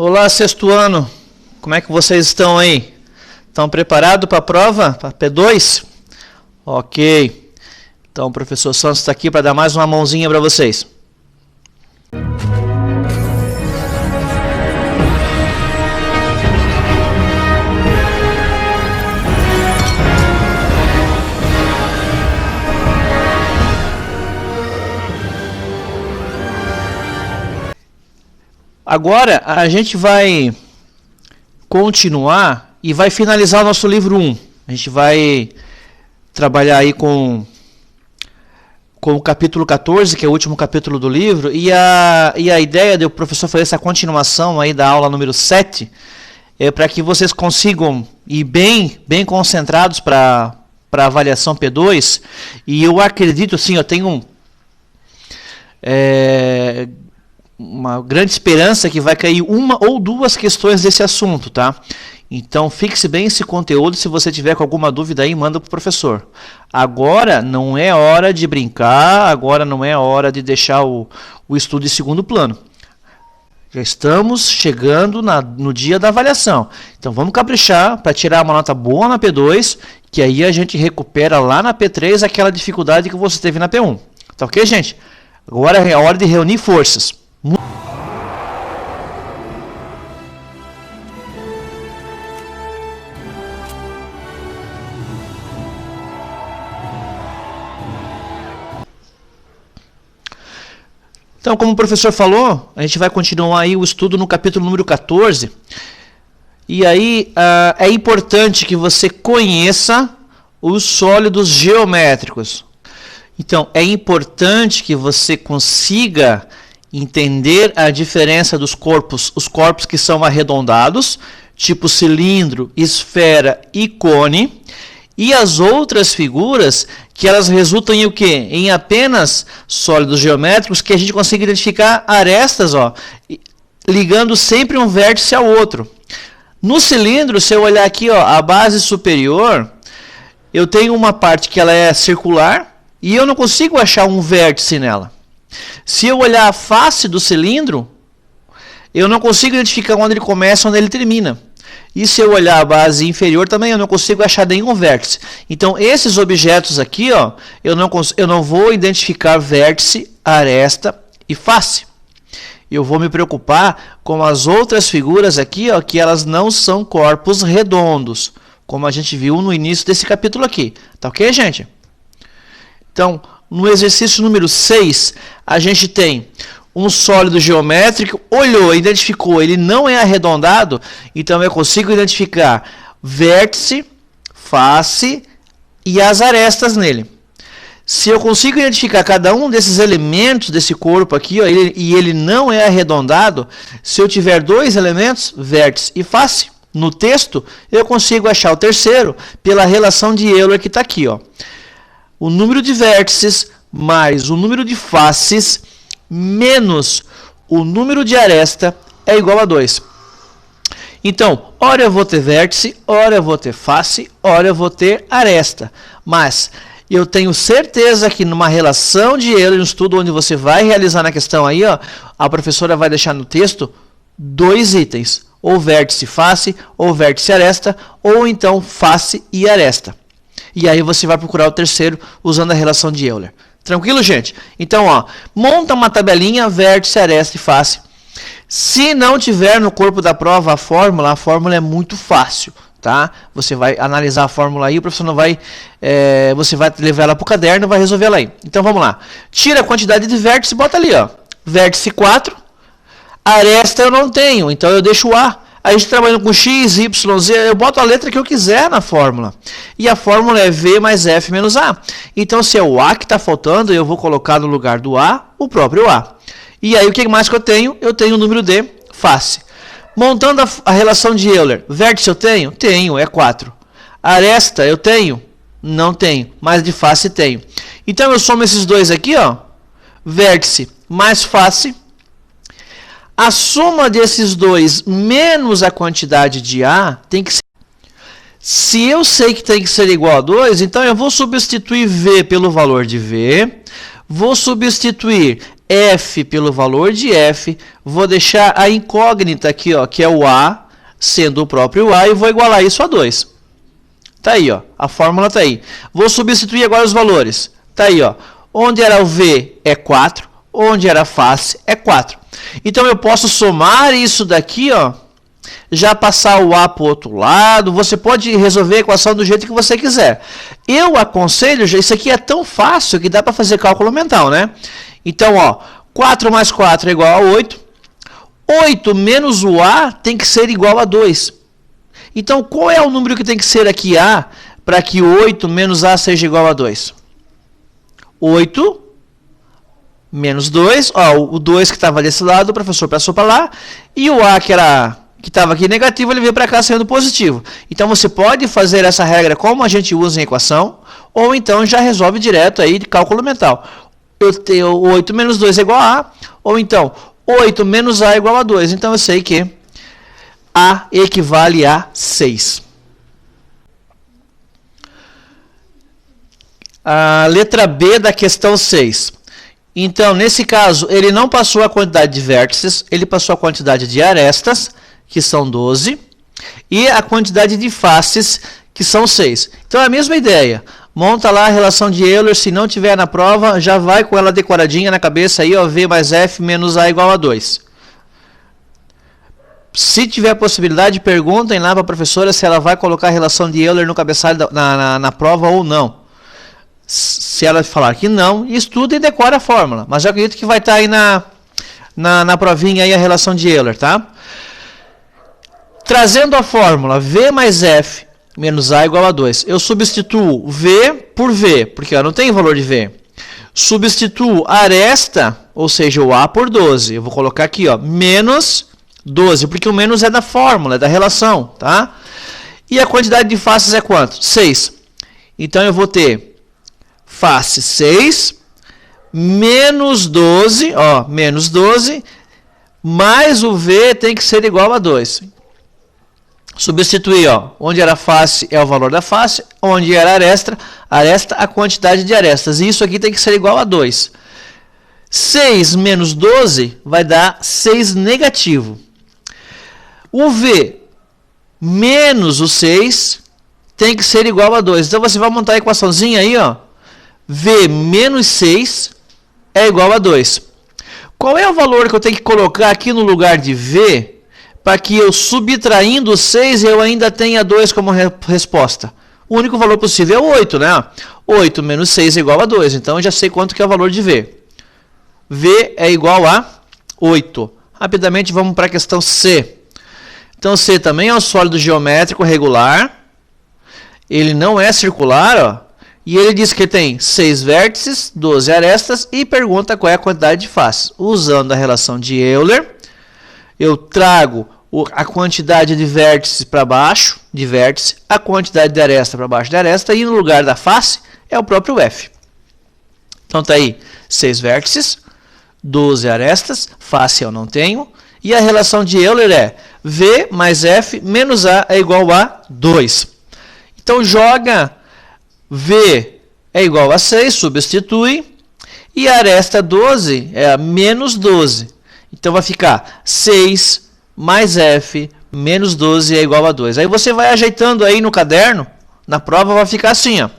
Olá, sexto ano. Como é que vocês estão aí? Estão preparados para a prova? Para P2? Ok. Então o professor Santos está aqui para dar mais uma mãozinha para vocês. Agora a gente vai continuar e vai finalizar o nosso livro 1. A gente vai trabalhar aí com o capítulo 14, que é o último capítulo do livro, e a ideia do professor fazer essa continuação aí da aula número 7 é para que vocês consigam ir bem concentrados para a avaliação P2, e eu acredito, sim, eu tenho uma grande esperança que vai cair uma ou duas questões desse assunto, tá? Então fixe bem esse conteúdo, se você tiver com alguma dúvida aí, manda para o professor. Agora não é hora de brincar, agora não é hora de deixar o estudo em segundo plano. Já estamos chegando no dia da avaliação. Então vamos caprichar para tirar uma nota boa na P2, que aí a gente recupera lá na P3 aquela dificuldade que você teve na P1. Tá ok, gente? Agora é a hora de reunir forças. Então, como o professor falou, a gente vai continuar aí o estudo no capítulo número 14. E aí é importante que você conheça os sólidos geométricos. Então, é importante que você consiga entender a diferença dos corpos, os corpos que são arredondados, tipo cilindro, esfera e cone, e as outras figuras que elas resultam em o quê? Em apenas sólidos geométricos que a gente consegue identificar arestas, ó, ligando sempre um vértice ao outro. No cilindro, se eu olhar aqui, ó, a base superior, eu tenho uma parte que ela é circular e eu não consigo achar um vértice nela. Se eu olhar a face do cilindro, eu não consigo identificar onde ele começa e onde ele termina. E se eu olhar a base inferior também, eu não consigo achar nenhum vértice. Então, esses objetos aqui, ó, eu não vou identificar vértice, aresta e face. Eu vou me preocupar com as outras figuras aqui, ó, que elas não são corpos redondos, como a gente viu no início desse capítulo aqui. Tá ok, gente? Então, no exercício número 6, a gente tem um sólido geométrico, olhou, identificou, ele não é arredondado, então eu consigo identificar vértice, face e as arestas nele. Se eu consigo identificar cada um desses elementos desse corpo aqui, ó, e ele não é arredondado, se eu tiver dois elementos, vértice e face, no texto, eu consigo achar o terceiro pela relação de Euler que está aqui, ó. O número de vértices mais o número de faces menos o número de aresta é igual a 2. Então, ora eu vou ter vértice, ora eu vou ter face, ora eu vou ter aresta. Mas eu tenho certeza que numa relação de Euler, no estudo onde você vai realizar na questão aí, ó, a professora vai deixar no texto dois itens. Ou vértice face, ou vértice aresta, ou então face e aresta. E aí você vai procurar o terceiro usando a relação de Euler. Tranquilo, gente? Então, ó, monta uma tabelinha, vértice, aresta e face. Se não tiver no corpo da prova a fórmula é muito fácil, tá? Você vai analisar a fórmula aí, o professor não vai, você vai levar ela para o caderno e vai resolver ela aí. Então, vamos lá. Tira a quantidade de vértice e bota ali, ó. Vértice 4, aresta eu não tenho, então eu deixo o A. A gente trabalhando com x, y, z, eu boto a letra que eu quiser na fórmula. E a fórmula é v mais f menos a. Então, se é o a que está faltando, eu vou colocar no lugar do a, o próprio a. E aí, o que mais que eu tenho? Eu tenho o número de face. Montando a relação de Euler. Vértice eu tenho? Tenho, é 4. Aresta eu tenho? Não tenho, mas de face tenho. Então, eu somo esses dois aqui, ó. Vértice mais face. A soma desses dois menos a quantidade de A tem que ser... Se eu sei que tem que ser igual a 2, então eu vou substituir V pelo valor de V, vou substituir f pelo valor de f, vou deixar a incógnita aqui, ó, que é o a, sendo o próprio a, e vou igualar isso a 2. Tá aí, ó, a fórmula tá aí. Vou substituir agora os valores. Tá aí, ó, onde era o v é 4, onde era a face é 4. Então eu posso somar isso daqui, ó, já passar o a para o outro lado. Você pode resolver a equação do jeito que você quiser. Eu aconselho, isso aqui é tão fácil que dá para fazer cálculo mental, né? Então, ó, 4 mais 4 é igual a 8. 8 menos o a tem que ser igual a 2. Então, qual é o número que tem que ser aqui a para que 8 menos a seja igual a 2? 8 menos 2, ó, o 2 que estava desse lado, o professor passou para lá, e o a que estava aqui negativo, ele veio para cá sendo positivo. Então, você pode fazer essa regra como a gente usa em equação, ou então já resolve direto aí de cálculo mental. Eu tenho 8 menos 2 é igual a A, ou então 8 menos A é igual a 2. Então, eu sei que A equivale a 6. A letra B da questão 6. Então, nesse caso, ele não passou a quantidade de vértices, ele passou a quantidade de arestas, que são 12, e a quantidade de faces, que são 6. Então, é a mesma ideia. Monta lá a relação de Euler, se não tiver na prova, já vai com ela decoradinha na cabeça aí, ó, V mais F menos A igual a 2. Se tiver possibilidade, perguntem lá para a professora se ela vai colocar a relação de Euler no cabeçalho na prova ou não. Se ela falar que não, estuda e decora a fórmula. Mas eu acredito que vai estar aí na provinha aí a relação de Euler, tá? Trazendo a fórmula V mais F menos A igual a 2. Eu substituo V por V, porque eu não tenho valor de V. Substituo a aresta, ou seja, o A por 12. Eu vou colocar aqui, ó, menos 12, porque o menos é da fórmula, é da relação, tá? E a quantidade de faces é quanto? 6. Então, eu vou ter face 6 menos 12, ó, menos 12, mais o V tem que ser igual a 2. Substituir, ó, onde era face é o valor da face, onde era aresta, a quantidade de arestas. E isso aqui tem que ser igual a 2. 6 menos 12 vai dar 6 negativo. O V menos o 6 tem que ser igual a 2. Então, você vai montar a equaçãozinha aí, ó. V menos 6 é igual a 2. Qual é o valor que eu tenho que colocar aqui no lugar de V para que eu, subtraindo 6, eu ainda tenha 2 como resposta? O único valor possível é o 8, né? 8 menos 6 é igual a 2. Então, eu já sei quanto que é o valor de V. V é igual a 8. Rapidamente, vamos para a questão C. Então, C também é um sólido geométrico regular. Ele não é circular, ó. E ele diz que tem 6 vértices, 12 arestas e pergunta qual é a quantidade de faces. Usando a relação de Euler, eu trago a quantidade de vértices para baixo, de vértice, a quantidade de aresta para baixo de aresta, e no lugar da face é o próprio F. Então, tá aí 6 vértices, 12 arestas, face eu não tenho, e a relação de Euler é V mais F menos A é igual a 2. Então, joga V é igual a 6, substitui, e a aresta 12 é a menos 12. Então, vai ficar 6 mais F menos 12 é igual a 2. Aí você vai ajeitando aí no caderno, na prova vai ficar assim, ó.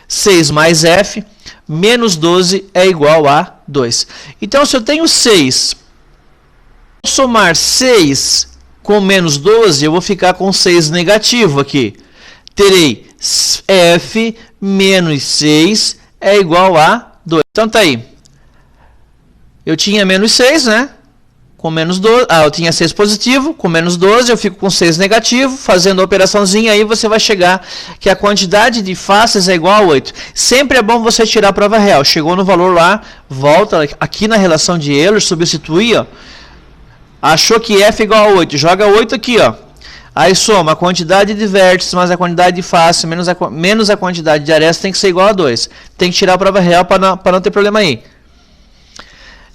6 mais F menos 12 é igual a 2. Então, se eu tenho 6, somar 6 com menos 12, eu vou ficar com 6 negativo aqui. Terei F menos 6 é igual a 2. Então, tá aí. Eu tinha menos 6, né? Com menos 12, eu tinha 6 positivo, com menos 12 eu fico com 6 negativo, fazendo a operaçãozinha aí você vai chegar que a quantidade de faces é igual a 8. Sempre é bom você tirar a prova real. Chegou no valor lá, volta aqui na relação de Euler, substitui, ó. Achou que F é igual a 8, joga 8 aqui, ó. Aí soma a quantidade de vértices mais a quantidade de face menos a quantidade de arestas tem que ser igual a 2. Tem que tirar a prova real para não ter problema aí.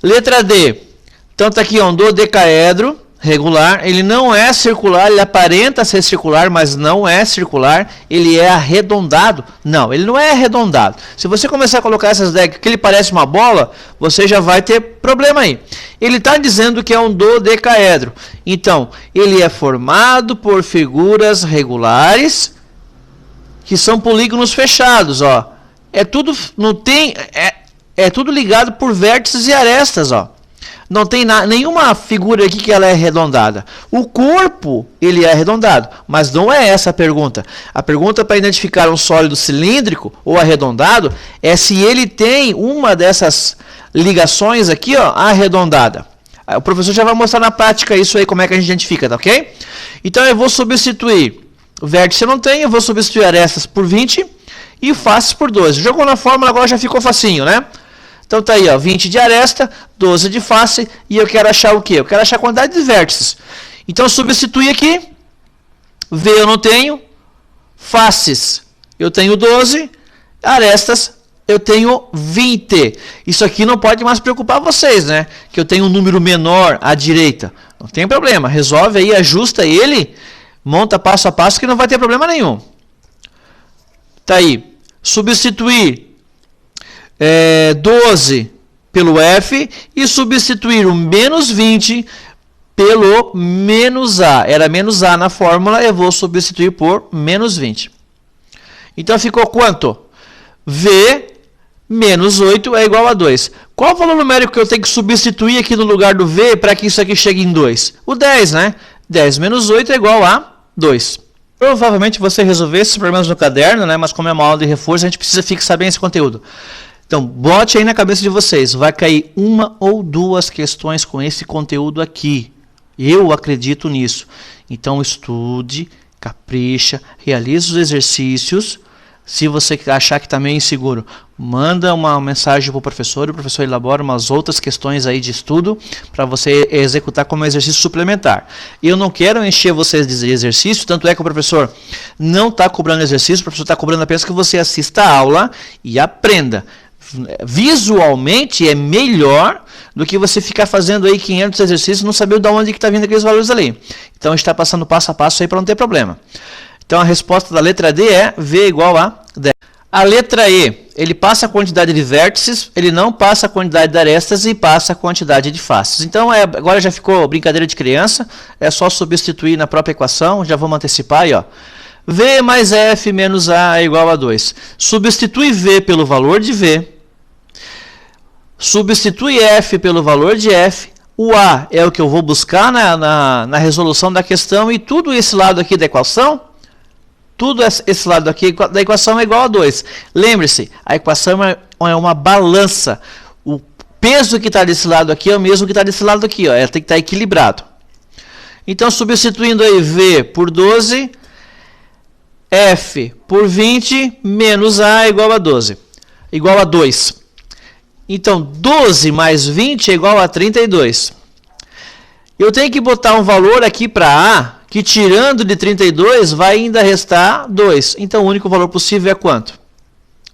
Letra D. Então, está aqui, ó, um dodecaedro regular, ele não é circular, ele aparenta ser circular, mas não é circular, ele é arredondado. Não, ele não é arredondado. Se você começar a colocar essas ideias que ele parece uma bola, você já vai ter problema aí. Ele está dizendo que é um dodecaedro. Então, ele é formado por figuras regulares, que são polígonos fechados, ó. É tudo, não tem, é tudo ligado por vértices e arestas, ó. Não tem nenhuma figura aqui que ela é arredondada. O corpo, ele é arredondado, mas não é essa a pergunta. A pergunta para identificar um sólido cilíndrico ou arredondado é se ele tem uma dessas ligações aqui, ó, arredondada. O professor já vai mostrar na prática isso aí, como é que a gente identifica, tá ok? Então eu vou substituir o vértice eu não tenho, eu vou substituir arestas por 20 e faces por 12. Jogou na fórmula, agora já ficou facinho, né? Então tá aí, ó, 20 de aresta, 12 de face, e eu quero achar o quê? Eu quero achar a quantidade de vértices. Então substitui aqui, V eu não tenho, faces eu tenho 12, arestas eu tenho 20. Isso aqui não pode mais preocupar vocês, né? Que eu tenho um número menor à direita. Não tem problema, resolve aí, ajusta ele, monta passo a passo que não vai ter problema nenhum. Tá aí, substituir 12 pelo F e substituir o menos 20 pelo menos A. Era menos A na fórmula, eu vou substituir por menos 20. Então ficou quanto? V menos 8 é igual a 2. Qual o valor numérico que eu tenho que substituir aqui no lugar do V para que isso aqui chegue em 2? O 10, né? 10 menos 8 é igual a 2. Provavelmente você resolveu esses problemas no caderno, né? Mas como é uma aula de reforço, a gente precisa fixar bem esse conteúdo. Então, bote aí na cabeça de vocês, vai cair uma ou duas questões com esse conteúdo aqui. Eu acredito nisso. Então, estude, capricha, realize os exercícios. Se você achar que está meio inseguro, manda uma mensagem para o professor elabora umas outras questões aí de estudo para você executar como exercício suplementar. Eu não quero encher vocês de exercício, tanto é que o professor não está cobrando exercício, o professor está cobrando apenas que você assista a aula e aprenda. Visualmente é melhor do que você ficar fazendo aí 500 exercícios e não saber de onde que está vindo aqueles valores ali. Então, a gente está passando passo a passo aí para não ter problema. Então, a resposta da letra D é V igual a 10. A letra E, ele passa a quantidade de vértices, ele não passa a quantidade de arestas e passa a quantidade de faces. Então, agora já ficou brincadeira de criança, é só substituir na própria equação, já vamos antecipar aí, ó. V mais F menos A é igual a 2. Substitui V pelo valor de V. Substitui F pelo valor de F. O A é o que eu vou buscar na resolução da questão e tudo esse lado aqui da equação, tudo esse lado aqui da equação é igual a 2. Lembre-se, a equação é uma balança. O peso que está desse lado aqui é o mesmo que está desse lado aqui. Ó. Ela tem que estar equilibrado. Então, substituindo aí V por 12, F por 20 menos A é igual a 12. Igual a 2. Então, 12 mais 20 é igual a 32. Eu tenho que botar um valor aqui para A, que tirando de 32 vai ainda restar 2. Então, o único valor possível é quanto?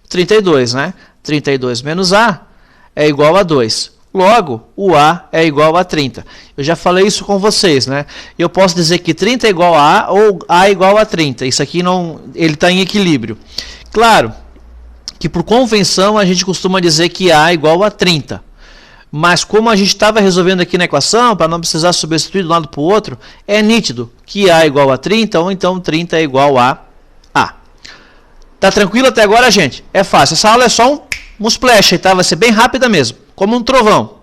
32, né? 32 menos A é igual a 2. Logo, o A é igual a 30. Eu já falei isso com vocês, né? Eu posso dizer que 30 é igual a A ou A é igual a 30. Isso aqui não, ele está em equilíbrio. Claro que por convenção a gente costuma dizer que A é igual a 30. Mas como a gente estava resolvendo aqui na equação, para não precisar substituir de um lado para o outro, é nítido que A é igual a 30, ou então 30 é igual a A. Tá tranquilo até agora, gente? É fácil. Essa aula é só um splash, tá? Vai ser bem rápida mesmo, como um trovão.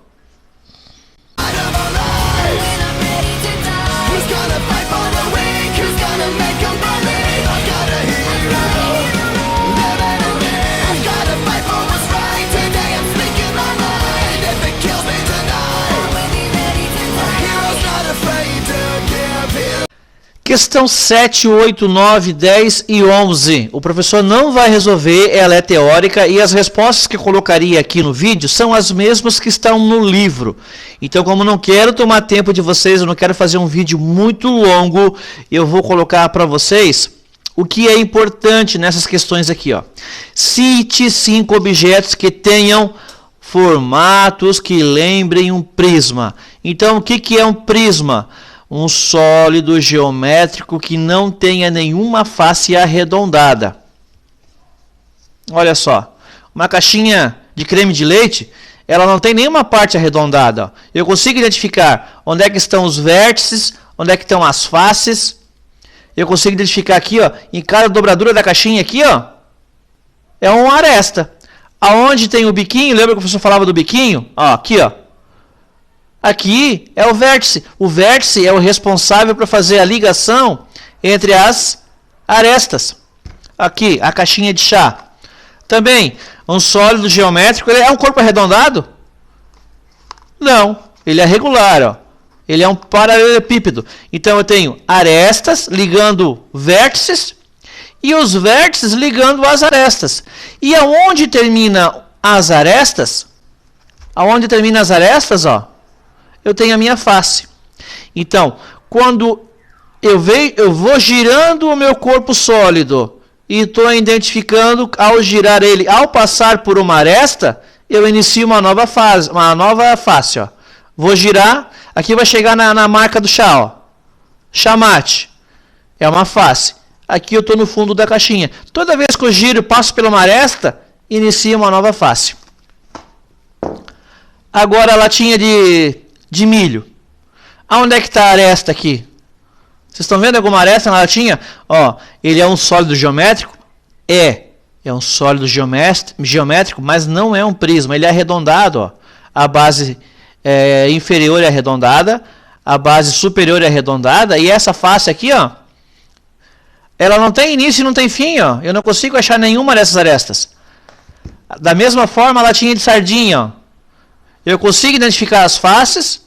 Questão 7, 8, 9, 10 e 11. O professor não vai resolver, ela é teórica e as respostas que eu colocaria aqui no vídeo são as mesmas que estão no livro. Então, como não quero tomar tempo de vocês, eu não quero fazer um vídeo muito longo, eu vou colocar para vocês o que é importante nessas questões aqui. Ó. Cite 5 objetos que tenham formatos que lembrem um prisma. Então, o que é um prisma? Um sólido geométrico que não tenha nenhuma face arredondada. Olha só, uma caixinha de creme de leite, ela não tem nenhuma parte arredondada. Ó. Eu consigo identificar onde é que estão os vértices, onde é que estão as faces. Eu consigo identificar aqui, ó, em cada dobradura da caixinha aqui, ó, é uma aresta. Aonde tem o biquinho, lembra que o professor falava do biquinho? Ó, aqui, ó. Aqui é o vértice. O vértice é o responsável para fazer a ligação entre as arestas. Aqui, a caixinha de chá. Também, um sólido geométrico, ele é um corpo arredondado? Não, ele é regular, ó. Ele é um paralelepípedo. Então eu tenho arestas ligando vértices e os vértices ligando as arestas. E aonde termina as arestas? Aonde termina as arestas, ó? Eu tenho a minha face. Então, quando eu vou girando o meu corpo sólido e estou identificando, ao girar ele, ao passar por uma aresta, eu inicio uma nova face. Ó. Vou girar, aqui vai chegar na marca do chá. Ó. Chá mate. É uma face. Aqui eu estou no fundo da caixinha. Toda vez que eu giro e passo pela uma aresta, inicio uma nova face. Agora a latinha de milho. Aonde é que está a aresta aqui? Vocês estão vendo alguma aresta na latinha? Ó, ele é um sólido geométrico? É um sólido geométrico, mas não é um prisma. Ele é arredondado. Ó. A base inferior é arredondada, a base superior é arredondada, e essa face aqui, ó, ela não tem início e não tem fim. Ó. Eu não consigo achar nenhuma dessas arestas. Da mesma forma, a latinha de sardinha. Ó. Eu consigo identificar as faces.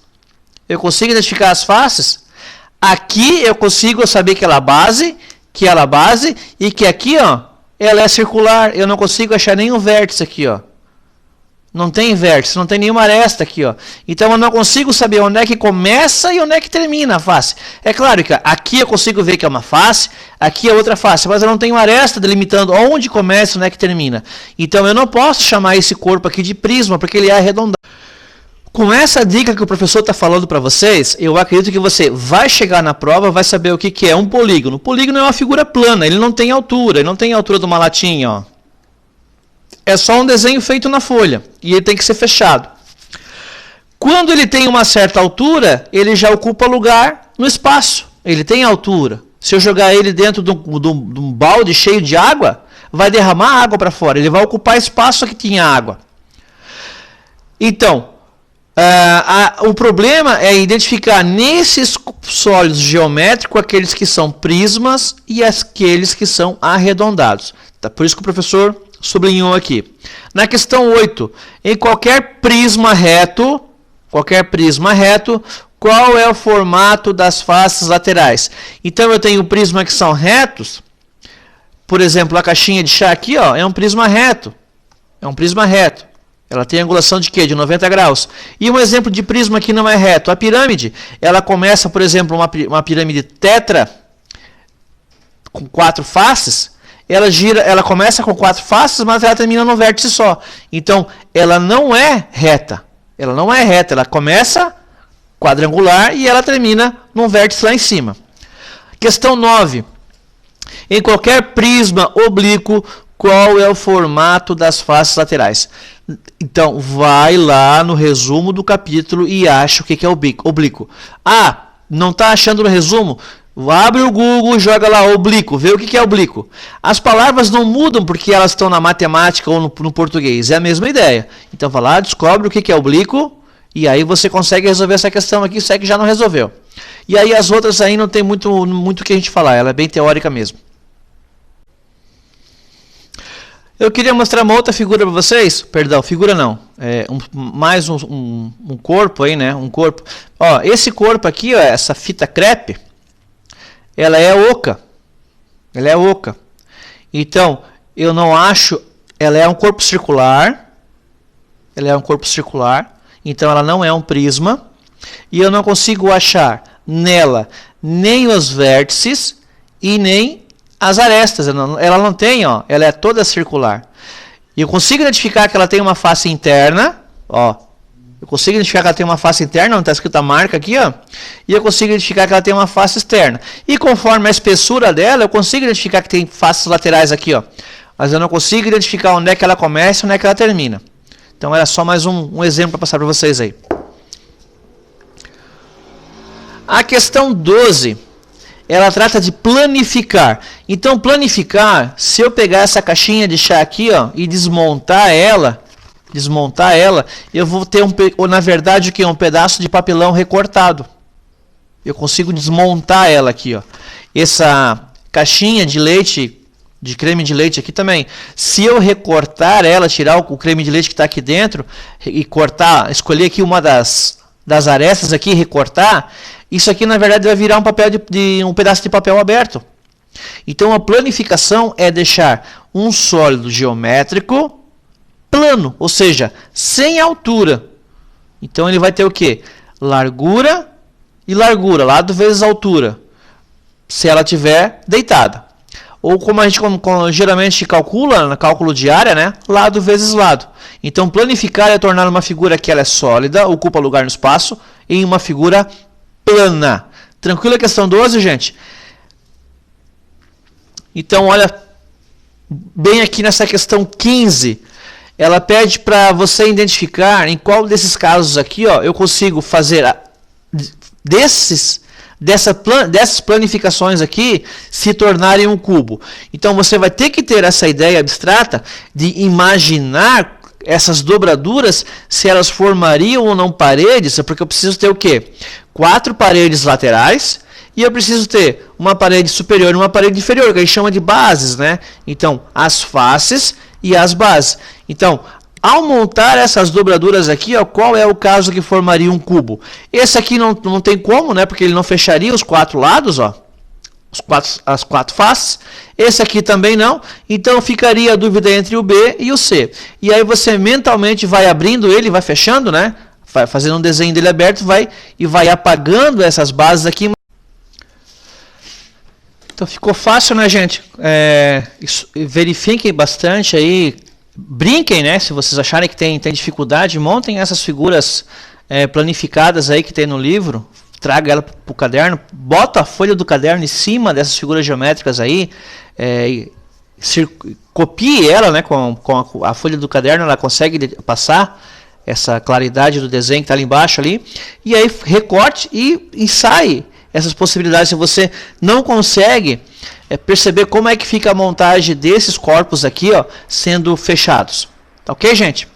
Aqui eu consigo saber que ela é base, e que aqui, ó, ela é circular. Eu não consigo achar nenhum vértice aqui, ó. Não tem vértice, não tem nenhuma aresta aqui, ó. Então eu não consigo saber onde é que começa e onde é que termina a face. É claro que aqui eu consigo ver que é uma face, aqui é outra face, mas eu não tenho aresta delimitando onde começa e onde é que termina. Então eu não posso chamar esse corpo aqui de prisma, porque ele é arredondado. Com essa dica que o professor está falando para vocês, eu acredito que você vai chegar na prova, vai saber o que é um polígono. O polígono é uma figura plana, ele não tem altura, de uma latinha. Ó. É só um desenho feito na folha, e ele tem que ser fechado. Quando ele tem uma certa altura, ele já ocupa lugar no espaço, ele tem altura. Se eu jogar ele dentro de um balde cheio de água, vai derramar água para fora, ele vai ocupar espaço que tinha água. Então, o problema é identificar nesses sólidos geométricos aqueles que são prismas e aqueles que são arredondados. Tá? Por isso que o professor sublinhou aqui. Na questão 8, em qualquer prisma reto, qual é o formato das faces laterais? Então eu tenho prismas que são retos. Por exemplo, a caixinha de chá aqui, ó, é um prisma reto. Ela tem angulação de quê? De 90 graus. E um exemplo de prisma que não é reto. A pirâmide, ela começa, por exemplo, uma pirâmide tetra com 4 faces. Ela começa com 4 faces, mas ela termina num vértice só. Então, ela não é reta. Ela começa quadrangular e ela termina num vértice lá em cima. Questão 9. Em qualquer prisma oblíquo, qual é o formato das faces laterais? Então, vai lá no resumo do capítulo e acha o que é oblíquo. Ah, não está achando no resumo? Abre o Google e joga lá oblíquo, vê o que é oblíquo. As palavras não mudam porque elas estão na matemática ou no português, é a mesma ideia. Então, vai lá, descobre o que é oblíquo e aí você consegue resolver essa questão aqui, se é que já não resolveu. E aí as outras aí não tem muito o que a gente falar, ela é bem teórica mesmo. Eu queria mostrar uma outra figura para vocês. Perdão, figura não. Mais um corpo aí, né? Um corpo. Ó, esse corpo aqui, ó, essa fita crepe, ela é oca. Então, eu não acho... Ela é um corpo circular. Então, ela não é um prisma. E eu não consigo achar nela nem os vértices e nem as arestas. Ela não tem, ó, ela é toda circular. E eu consigo identificar que ela tem uma face interna, ó, Eu consigo identificar que ela tem uma face interna, onde está escrita a marca aqui, ó, e eu consigo identificar que ela tem uma face externa. E conforme a espessura dela, eu consigo identificar que tem faces laterais aqui, ó, mas eu não consigo identificar onde é que ela começa e onde é que ela termina. Então era só mais um exemplo para passar para vocês aí. A questão 12, ela trata de planificar. Então planificar, se eu pegar essa caixinha de chá aqui, ó, e desmontar ela, eu vou ter na verdade o que? Um pedaço de papelão recortado. Eu consigo desmontar ela aqui, ó. Essa caixinha de leite, de creme de leite aqui também. Se eu recortar ela, tirar o creme de leite que está aqui dentro e cortar, escolher aqui uma das arestas aqui e recortar, isso aqui na verdade vai virar um pedaço de papel aberto. Então a planificação é deixar um sólido geométrico plano, ou seja, sem altura. Então ele vai ter o que? Largura e largura, lado vezes altura, se ela estiver deitada. Ou como a gente geralmente calcula, no cálculo de área, né? Lado vezes lado. Então planificar é tornar uma figura que ela é sólida, ocupa lugar no espaço, em uma figura plana. Tranquilo a questão 12, gente? Então olha bem aqui nessa questão 15. Ela pede para você identificar em qual desses casos aqui, ó, eu consigo fazer dessas planificações aqui se tornarem um cubo. Então você vai ter que ter essa ideia abstrata de imaginar essas dobraduras, se elas formariam ou não paredes, porque eu preciso ter o quê? 4 paredes laterais e eu preciso ter uma parede superior e uma parede inferior, que a gente chama de bases, né? Então, as faces e as bases. Então, ao montar essas dobraduras aqui, ó, qual é o caso que formaria um cubo? Esse aqui não tem como, né? Porque ele não fecharia os 4 lados, ó, as 4 faces. Esse aqui também não. Então ficaria a dúvida entre o B e o C. E aí você mentalmente vai abrindo ele, vai fechando, né? Vai fazendo um desenho dele aberto, vai apagando essas bases aqui. Então ficou fácil, né, gente? Verifiquem bastante aí, brinquem, né? Se vocês acharem que tem dificuldade, montem essas figuras planificadas aí que tem no livro, traga ela para o caderno, bota a folha do caderno em cima dessas figuras geométricas aí, copie ela, né? Com a folha do caderno, ela consegue passar essa claridade do desenho que está ali embaixo ali, e aí recorte e ensaie essas possibilidades. Se você não consegue perceber como é que fica a montagem desses corpos aqui, ó, sendo fechados. Tá ok, gente?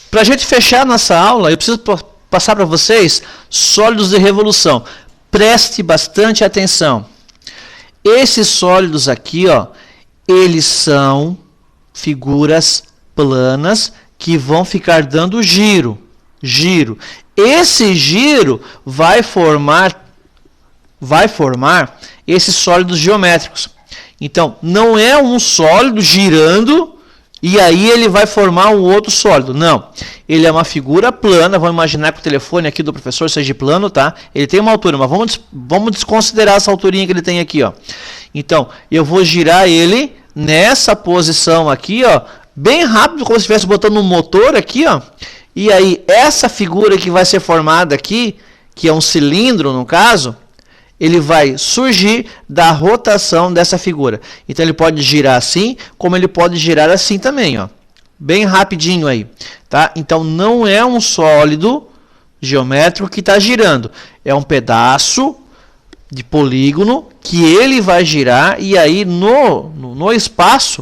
Para a gente fechar nossa aula, eu preciso passar para vocês sólidos de revolução. Preste bastante atenção. Esses sólidos aqui, ó, eles são figuras planas que vão ficar dando giro. Esse giro vai formar esses sólidos geométricos. Então, não é um sólido girando e aí ele vai formar um outro sólido. Não. Ele é uma figura plana. Vamos imaginar que o telefone aqui do professor seja plano, tá? Ele tem uma altura, mas vamos desconsiderar essa alturinha que ele tem aqui, ó. Então, eu vou girar ele nessa posição aqui, ó, bem rápido, como se estivesse botando um motor aqui, ó. E aí, essa figura que vai ser formada aqui, que é um cilindro no caso, ele vai surgir da rotação dessa figura. Então ele pode girar assim, como ele pode girar assim também, ó. Bem rapidinho aí, tá? Então não é um sólido geométrico que está girando, é um pedaço de polígono que ele vai girar e aí no espaço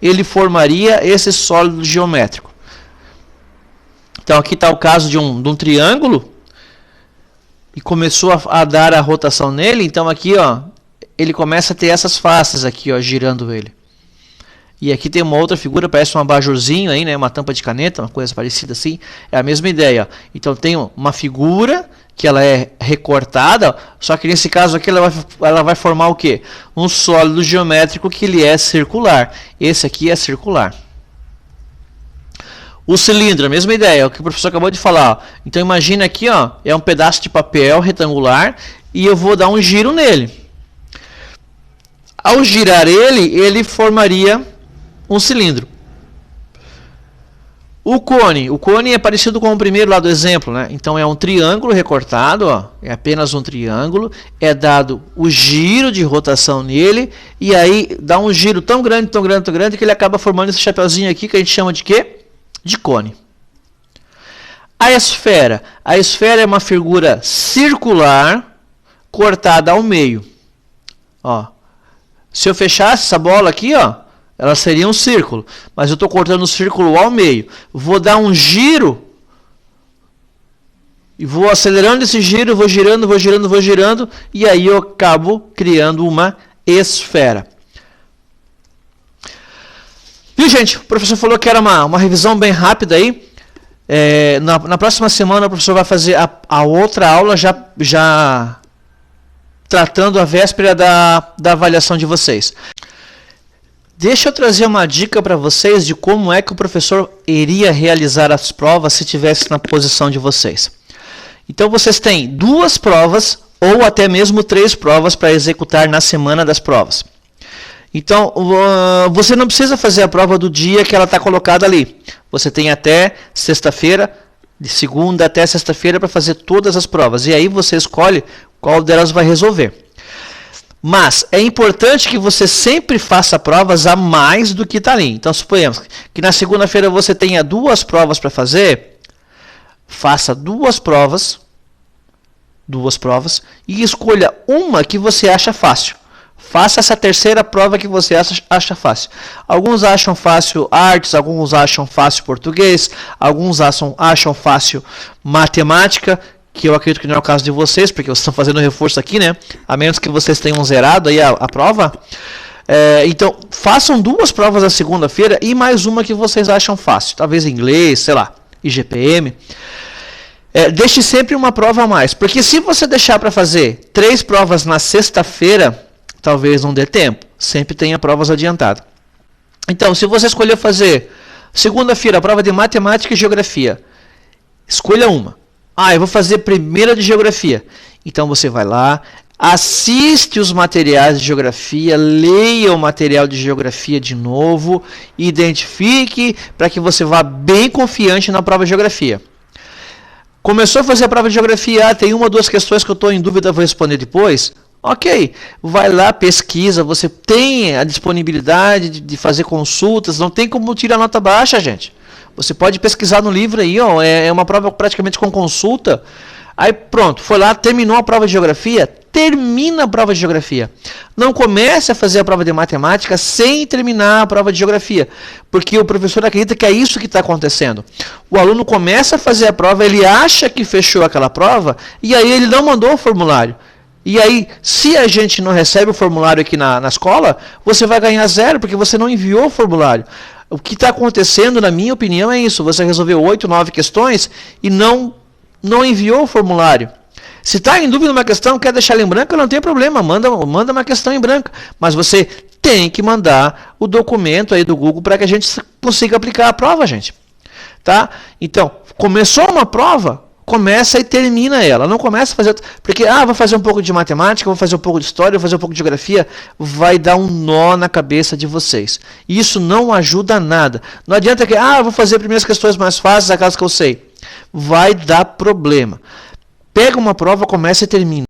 ele formaria esse sólido geométrico. Então aqui está o caso de um triângulo e começou a dar a rotação nele. Então aqui, ó, ele começa a ter essas faces aqui, ó, girando ele. E aqui tem uma outra figura, parece um abajurzinho aí, né, uma tampa de caneta, uma coisa parecida assim. É a mesma ideia, ó. Então tem uma figura que ela é recortada, ó, só que nesse caso aqui ela vai formar o quê? Um sólido geométrico que ele é circular. Esse aqui é circular. O cilindro, a mesma ideia, é o que o professor acabou de falar. Ó. Então imagina aqui, ó, é um pedaço de papel retangular e eu vou dar um giro nele. Ao girar ele formaria um cilindro. O cone é parecido com o primeiro lá do exemplo, né? Então é um triângulo recortado, ó, é apenas um triângulo, é dado o giro de rotação nele, e aí dá um giro tão grande, tão grande, tão grande, que ele acaba formando esse chapeuzinho aqui, que a gente chama de quê? De cone. A esfera é uma figura circular, cortada ao meio. Ó, se eu fechasse essa bola aqui, ó, ela seria um círculo, mas eu estou cortando o círculo ao meio. Vou dar um giro e vou acelerando esse giro, vou girando, vou girando, vou girando, e aí eu acabo criando uma esfera. Viu, gente? O professor falou que era uma revisão bem rápida aí. Na próxima semana o professor vai fazer a outra aula já tratando a véspera da avaliação de vocês. Deixa eu trazer uma dica para vocês de como é que o professor iria realizar as provas se estivesse na posição de vocês. Então vocês têm 2 provas ou até mesmo 3 provas para executar na semana das provas. Então você não precisa fazer a prova do dia que ela está colocada ali. Você tem até sexta-feira, de segunda até sexta-feira, para fazer todas as provas. E aí você escolhe qual delas vai resolver. Mas é importante que você sempre faça provas a mais do que está ali. Então, suponhamos que na segunda-feira você tenha 2 provas para fazer. Faça 2 provas e escolha uma que você acha fácil. Faça essa terceira prova que você acha fácil. Alguns acham fácil artes, alguns acham fácil português, alguns acham fácil matemática, que eu acredito que não é o caso de vocês, porque vocês estão fazendo reforço aqui, né? A menos que vocês tenham zerado aí a prova. Então, façam 2 provas na segunda-feira e mais uma que vocês acham fácil. Talvez inglês, sei lá, IGPM. Deixe sempre uma prova a mais, porque se você deixar para fazer 3 provas na sexta-feira, talvez não dê tempo. Sempre tenha provas adiantadas. Então, se você escolher fazer segunda-feira a prova de matemática e geografia, escolha uma. Eu vou fazer primeira de geografia. Então você vai lá, assiste os materiais de geografia, leia o material de geografia de novo, identifique para que você vá bem confiante na prova de geografia. Começou a fazer a prova de geografia, tem 1 ou 2 questões que eu estou em dúvida, vou responder depois. Ok, vai lá, pesquisa, você tem a disponibilidade de fazer consultas, não tem como tirar nota baixa, gente. Você pode pesquisar no livro aí, ó, é uma prova praticamente com consulta. Aí pronto, foi lá, terminou a prova de geografia, termina a prova de geografia. Não comece a fazer a prova de matemática sem terminar a prova de geografia, porque o professor acredita que é isso que está acontecendo. O aluno começa a fazer a prova, ele acha que fechou aquela prova, e aí ele não mandou o formulário. E aí, se a gente não recebe o formulário aqui na escola, você vai ganhar 0, porque você não enviou o formulário. O que está acontecendo, na minha opinião, é isso. Você resolveu 8, 9 questões e não enviou o formulário. Se está em dúvida uma questão, quer deixar ela em branco, não tem problema, manda uma questão em branco. Mas você tem que mandar o documento aí do Google para que a gente consiga aplicar a prova, gente. Tá? Então, começou uma prova, começa e termina ela. Não começa a fazer... Porque, vou fazer um pouco de matemática, vou fazer um pouco de história, vou fazer um pouco de geografia. Vai dar um nó na cabeça de vocês. Isso não ajuda nada. Não adianta que, vou fazer primeiras questões mais fáceis, aquelas que eu sei. Vai dar problema. Pega uma prova, começa e termina.